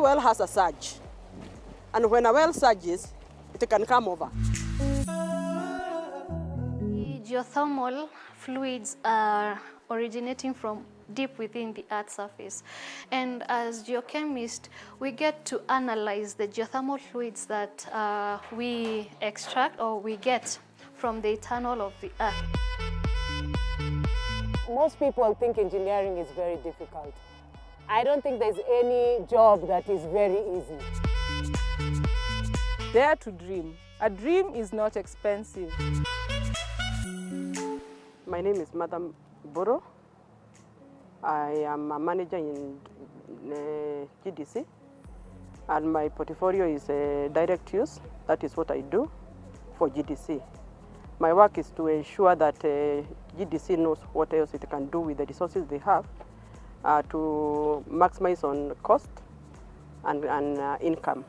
well has a surge. And when a well surges, it can come over. Geothermal fluids are originating from deep within the Earth's surface. And as geochemists, we get to analyze the geothermal fluids that we extract or we get from the internal of the Earth. Most people think engineering is very difficult. I don't think there's any job that is very easy. Dare to dream. A dream is not expensive. My name is Madam Boro. I am a manager in GDC, and my portfolio is direct use. That is what I do for GDC. My work is to ensure that GDC knows what else it can do with the resources they have to maximize on cost and income.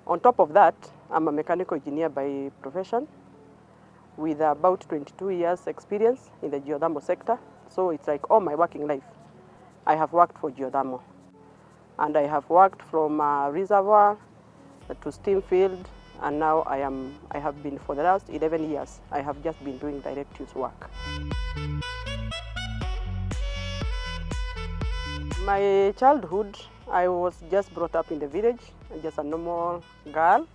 On top of that, I'm a mechanical engineer by profession with about 22 years experience in the geothermal sector. So it's like all my working life, I have worked for geothermal. And I have worked from reservoir to steam field, and now I have been for the last 11 years, I have just been doing direct use work. My childhood, I was just brought up in the village, just a normal girl.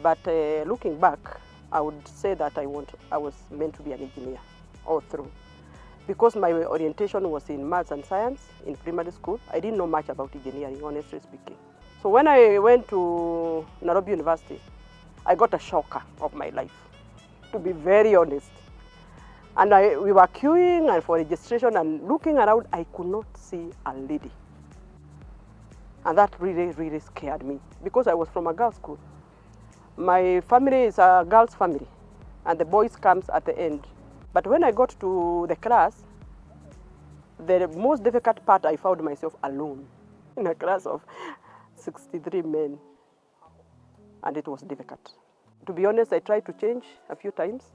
But looking back, I would say that I was meant to be an engineer all through. Because my orientation was in maths and science in primary school, I didn't know much about engineering, honestly speaking. So when I went to Nairobi University, I got a shocker of my life, to be very honest. And we were queuing and for registration, and looking around, I could not see a lady. And that really, really scared me because I was from a girls' school. My family is a girls' family, and the boys comes at the end. But when I got to the class, the most difficult part, I found myself alone in a class of 63 men, and it was difficult. To be honest, I tried to change a few times,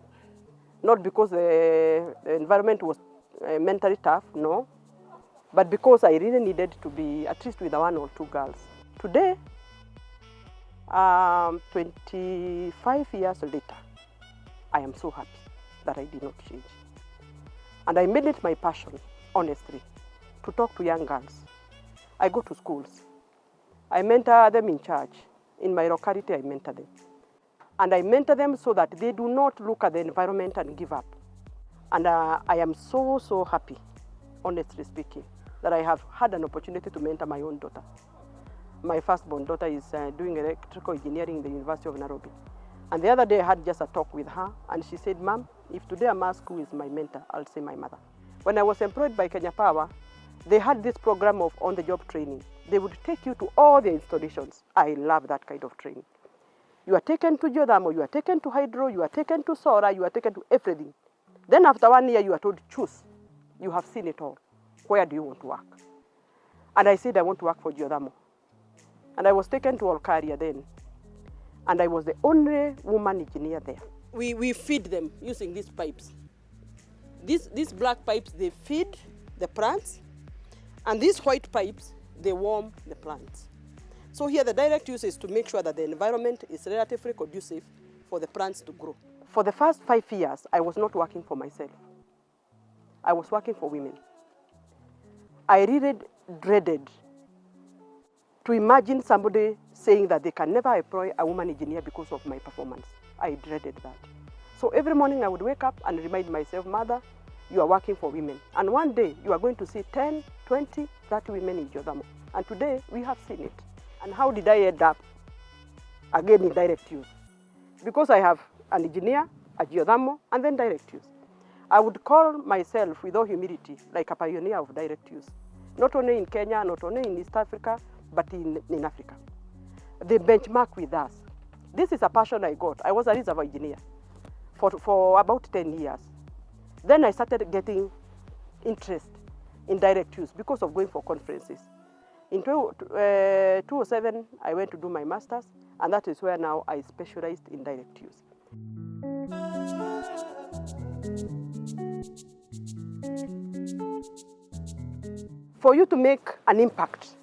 not because the environment was mentally tough, no, but because I really needed to be at least with one or two girls. Today, 25 years later, I am so happy that I did not change. And I made it my passion, honestly, to talk to young girls. I go to schools. I mentor them in church. In my locality, I mentor them. And I mentor them so that they do not look at the environment and give up. And I am so, so happy, honestly speaking, that I have had an opportunity to mentor my own daughter. My firstborn daughter is doing electrical engineering in the University of Nairobi. And the other day I had just a talk with her, and she said, Mom, if today I'm asked who is my mentor, I'll say my mother. When I was employed by Kenya Power, they had this program of on-the-job training. They would take you to all the installations. I love that kind of training. You are taken to geothermal, you are taken to hydro, you are taken to solar, you are taken to everything. Then after 1 year, you are told, choose. You have seen it all. Where do you want to work? And I said, I want to work for geothermal. And I was taken to Olkaria then. And I was the only woman engineer there. We feed them using these pipes. These black pipes, they feed the plants. And these white pipes, they warm the plants. So here the direct use is to make sure that the environment is relatively conducive for the plants to grow. For the first 5 years, I was not working for myself. I was working for women. I really dreaded to imagine somebody saying that they can never employ a woman engineer because of my performance. I dreaded that. So every morning I would wake up and remind myself, Mother, you are working for women. And one day you are going to see 10, 20, 30 women in geothermal. And today we have seen it. And how did I end up again in direct use? Because I have an engineer, a geothermal, and then direct use. I would call myself with all humility like a pioneer of direct use. Not only in Kenya, not only in East Africa, but in Africa. They benchmark with us. This is a passion I got. I was a reservoir engineer for about 10 years. Then I started getting interest in direct use because of going for conferences. In 2007, I went to do my master's, and that is where now I specialized in direct use. For you to make an impact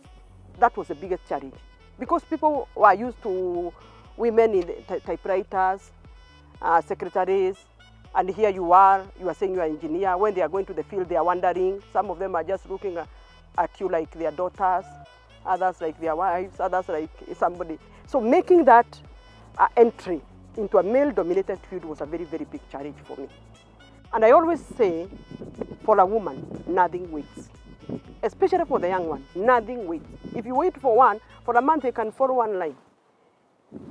that was the biggest challenge. Because people were used to women in typewriters, secretaries, and here you are saying you are an engineer. When they are going to the field, they are wondering. Some of them are just looking at you like their daughters, others like their wives, others like somebody. So making that entry into a male-dominated field was a very, very big challenge for me. And I always say, for a woman, nothing waits. Especially for the young one, nothing waits. If you wait for one, for a month they can follow one line.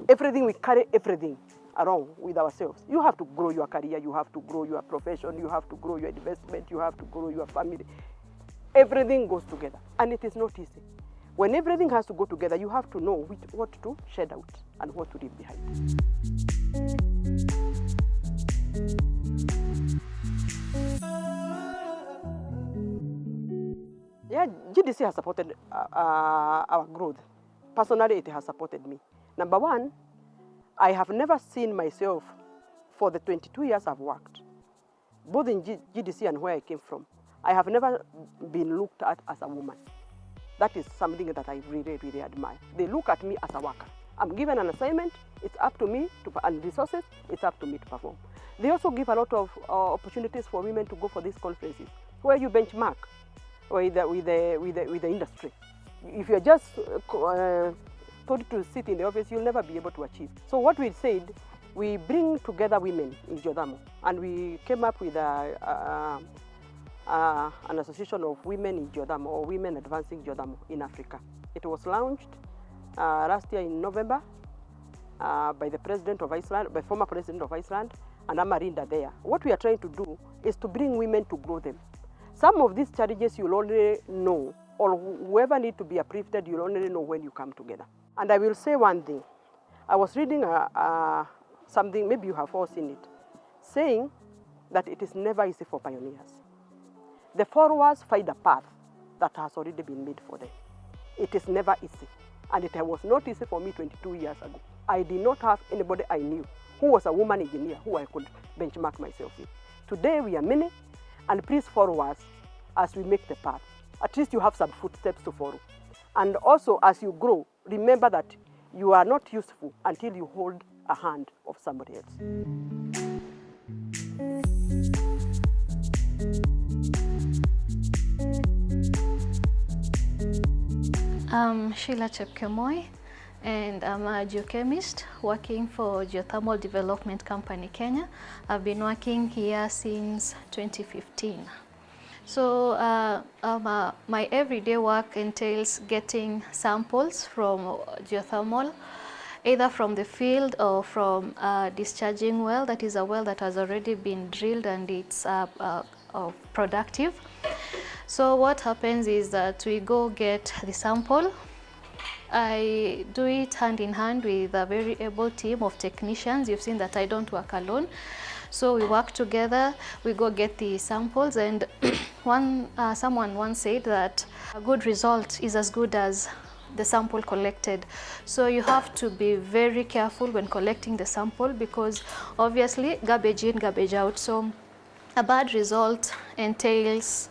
Everything, we carry everything around with ourselves. You have to grow your career, you have to grow your profession, you have to grow your investment, you have to grow your family. Everything goes together, and it is not easy. When everything has to go together, you have to know what to shed out and what to leave behind. Yeah, GDC has supported our growth. Personally, it has supported me. Number one, I have never seen myself for the 22 years I've worked, both in GDC and where I came from. I have never been looked at as a woman. That is something that I really, really admire. They look at me as a worker. I'm given an assignment, it's up to me, and resources, it's up to me to perform. They also give a lot of opportunities for women to go for these conferences, where you benchmark with the industry. If you're just told to sit in the office, you'll never be able to achieve. So what we said, we bring together women in geothermal, and we came up with an association of women in geothermal, or women advancing geothermal in Africa. It was launched last year in November by the president of Iceland, by former president of Iceland, and Amarinda there. What we are trying to do is to bring women to grow them. Some of these challenges you'll only know, or whoever need to be uplifted, you'll only know when you come together. And I will say one thing. I was reading something, maybe you have all seen it, saying that it is never easy for pioneers. The followers find a path that has already been made for them. It is never easy. And it was not easy for me 22 years ago. I did not have anybody I knew who was a woman engineer who I could benchmark myself with. Today we are many, and please follow us as we make the path. At least you have some footsteps to follow. And also, as you grow, remember that you are not useful until you hold a hand of somebody else. I'm Sheila Chepkemoi, and I'm a geochemist working for Geothermal Development Company Kenya. I've been working here since 2015. So my everyday work entails getting samples from geothermal, either from the field or from a discharging well, that is a well that has already been drilled and it's productive. So what happens is that we go get the sample. I do it hand in hand with a very able team of technicians. You've seen that I don't work alone. So we work together, we go get the samples, and someone once said that a good result is as good as the sample collected. So you have to be very careful when collecting the sample, because obviously garbage in, garbage out. So a bad result entails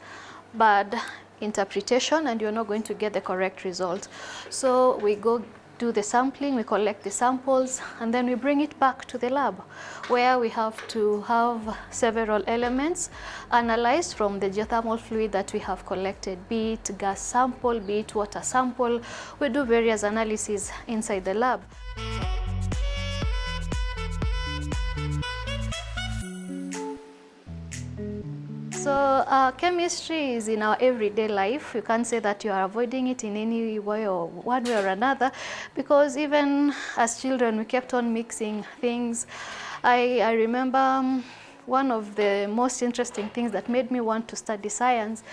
bad interpretation, and you're not going to get the correct result. So we go do the sampling, we collect the samples, and then we bring it back to the lab, where we have to have several elements analyzed from the geothermal fluid that we have collected, be it gas sample, be it water sample. We do various analyses inside the lab. So chemistry is in our everyday life. You can't say that you are avoiding it in any way or one way or another, because even as children we kept on mixing things. I remember one of the most interesting things that made me want to study science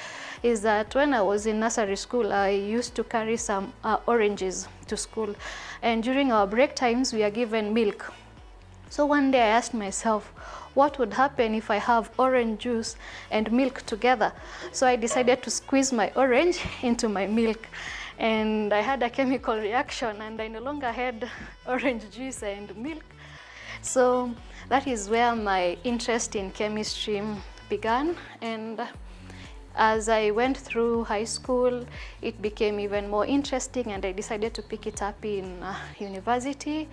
is that when I was in nursery school, I used to carry some oranges to school, and during our break times we are given milk. So one day I asked myself, what would happen if I have orange juice and milk together? So I decided to squeeze my orange into my milk, and I had a chemical reaction, and I no longer had orange juice and milk. So that is where my interest in chemistry began, and As I went through high school, it became even more interesting, and I decided to pick it up in university.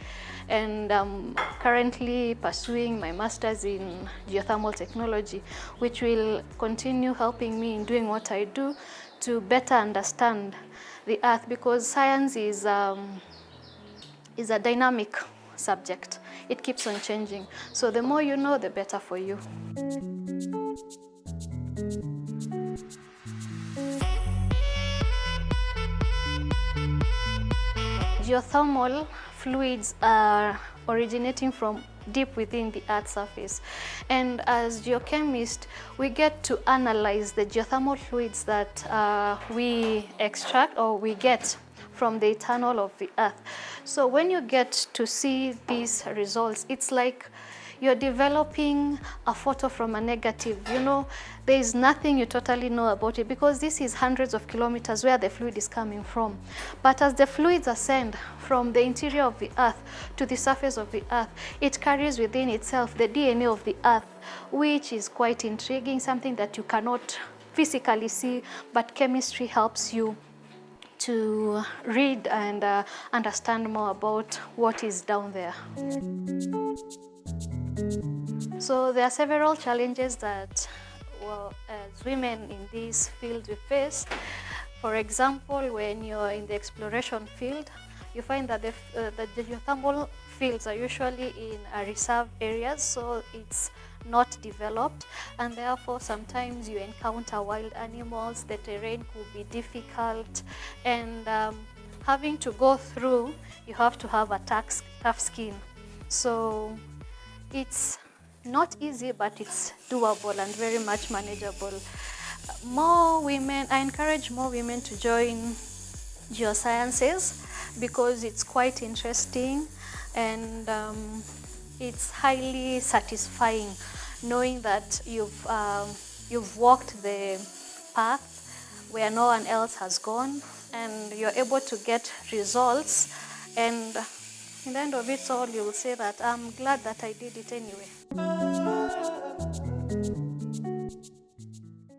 And I'm currently pursuing my master's in geothermal technology, which will continue helping me in doing what I do to better understand the earth, because science is a dynamic subject. It keeps on changing. So the more you know, the better for you. Geothermal fluids are originating from deep within the Earth's surface. And as geochemists, we get to analyze the geothermal fluids that we extract or we get from the internal of the Earth. So when you get to see these results, it's like you're developing a photo from a negative. You know, there is nothing you totally know about it, because this is hundreds of kilometers where the fluid is coming from. But as the fluids ascend from the interior of the Earth to the surface of the Earth, it carries within itself the DNA of the Earth, which is quite intriguing, something that you cannot physically see, but chemistry helps you to read and understand more about what is down there. So there are several challenges that, well, as women in this field we face. For example, when you're in the exploration field, you find that the geothermal fields are usually in reserve areas, so it's not developed, and therefore sometimes you encounter wild animals, the terrain could be difficult, and having to go through, you have to have a tough skin. So it's not easy, but it's doable and very much manageable. I encourage more women to join geosciences because it's quite interesting, and it's highly satisfying knowing that you've walked the path where no one else has gone, and you're able to get results, and in the end of it all, you will say that I'm glad that I did it anyway.